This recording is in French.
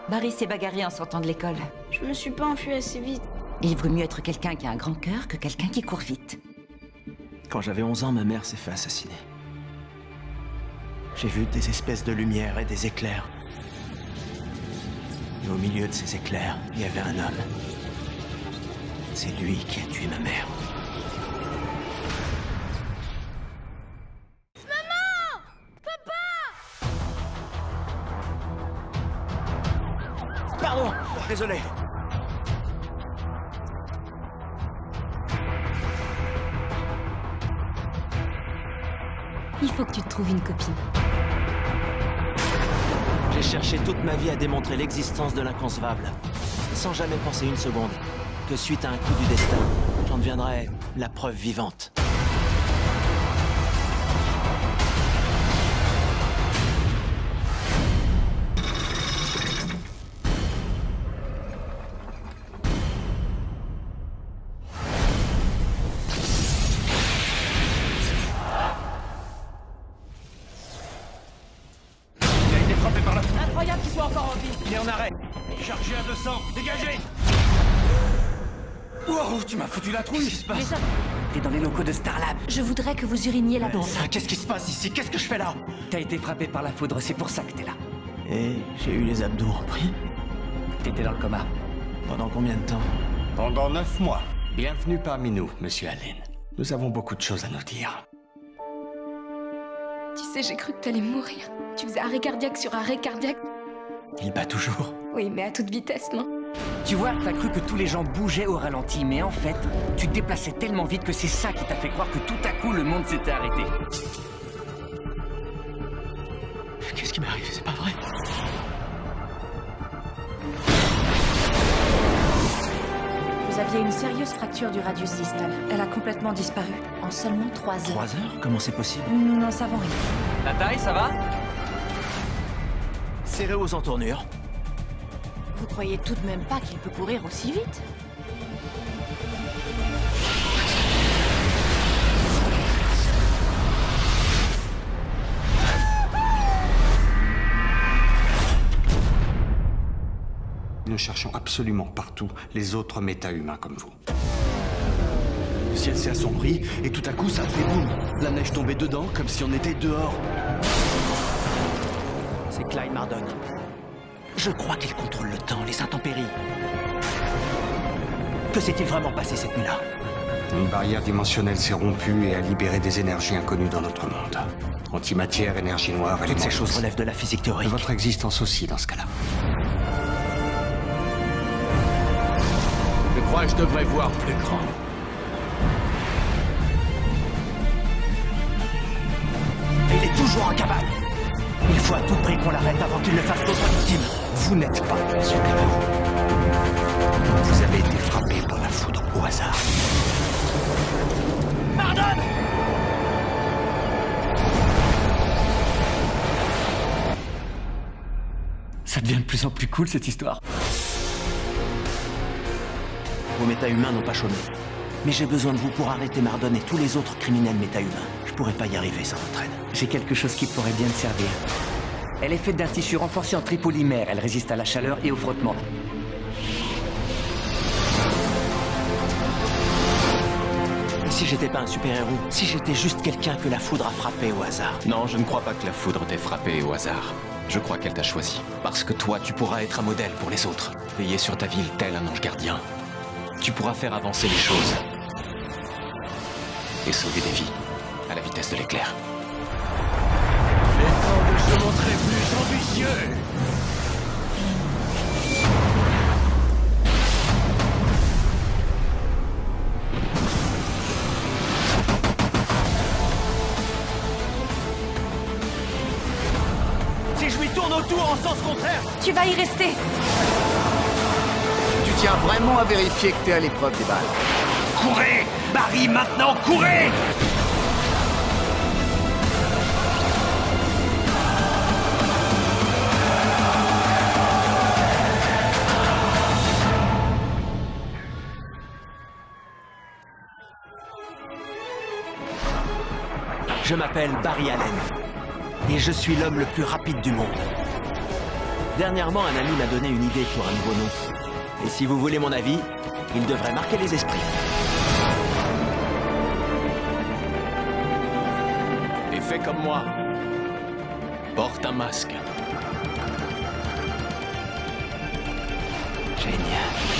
Barry s'est bagarré en sortant de l'école. Je me suis pas enfui assez vite. Il vaut mieux être quelqu'un qui a un grand cœur que quelqu'un qui court vite. Quand j'avais 11 ans, ma mère s'est fait assassiner. J'ai vu des espèces de lumière et des éclairs. Et au milieu de ces éclairs, il y avait un homme. C'est lui qui a tué ma mère. Pardon, désolé. Il faut que tu te trouves une copine. J'ai cherché toute ma vie à démontrer l'existence de l'inconcevable, sans jamais penser une seconde que suite à un coup du destin, j'en deviendrais la preuve vivante. Incroyable qu'il soit encore en vie. Il est en arrêt. Chargé à 200, dégagez! Wow, tu m'as foutu la trouille! Qu'est-ce qui se passe? T'es dans les locaux de Starlab. Je voudrais que vous uriniez là-dedans. Qu'est-ce qui se passe ici? Qu'est-ce que je fais là? T'as été frappé par la foudre, c'est pour ça que t'es là. Et j'ai eu les abdos repris. T'étais dans le coma. Pendant combien de temps? Pendant 9 mois. Bienvenue parmi nous, monsieur Allen. Nous avons beaucoup de choses à nous dire. Tu sais, j'ai cru que t'allais mourir. Tu faisais arrêt cardiaque sur arrêt cardiaque. Il bat toujours. Oui, mais à toute vitesse, non? Tu vois, t'as cru que tous les gens bougeaient au ralenti, mais en fait, tu te déplaçais tellement vite que c'est ça qui t'a fait croire que tout à coup, le monde s'était arrêté. Qu'est-ce qui m'est arrivé? C'est pas vrai. Vous aviez une sérieuse fracture du radius distal. Elle a complètement disparu en seulement 3 heures. 3 heures? Comment c'est possible? Nous n'en savons rien. La taille, ça va? Serré aux entournures. Vous croyez tout de même pas qu'il peut courir aussi vite? Nous cherchons absolument partout les autres méta-humains comme vous. Le ciel s'est assombri et tout à coup ça a fait boum. La neige tombait dedans comme si on était dehors. C'est Clyde Mardon. Je crois qu'il contrôle le temps, les intempéries. Que s'est-il vraiment passé cette nuit-là? Une barrière dimensionnelle s'est rompue et a libéré des énergies inconnues dans notre monde. Antimatière, énergie noire, Toutes éléments ces choses force. relèvent de la physique théorique. Votre existence aussi dans ce cas-là. Je crois que je devrais voir plus grand. Il est toujours en cavale. Il faut à tout prix qu'on l'arrête avant qu'il ne fasse d'autres victimes. Vous n'êtes pas un super-héros. Vous avez été frappé par la foudre au hasard. Mardon! Ça devient de plus en plus cool, cette histoire. Vos méta-humains n'ont pas chômé. Mais j'ai besoin de vous pour arrêter Mardon et tous les autres criminels méta-humains. Je pourrais pas y arriver sans votre aide. J'ai quelque chose qui pourrait bien te servir. Elle est faite d'un tissu renforcé en tripolymère. Elle résiste à la chaleur et au frottement. Et si j'étais pas un super-héros? Si j'étais juste quelqu'un que la foudre a frappé au hasard? Non, je ne crois pas que la foudre t'ait frappé au hasard. Je crois qu'elle t'a choisi. Parce que toi, tu pourras être un modèle pour les autres. Veiller sur ta ville tel un ange gardien. Tu pourras faire avancer les choses. Et sauver des vies. À la vitesse de l'éclair. Les temps de se montrer plus ambitieux. Si je lui tourne autour en sens contraire! Tu vas y rester. Tu tiens vraiment à vérifier que t'es à l'épreuve des balles. Courez! Barry, maintenant, courez! Je m'appelle Barry Allen. Et je suis l'homme le plus rapide du monde. Dernièrement, un ami m'a donné une idée pour un nouveau nom. Et si vous voulez mon avis, il devrait marquer les esprits. Et fais comme moi. Porte un masque. Génial.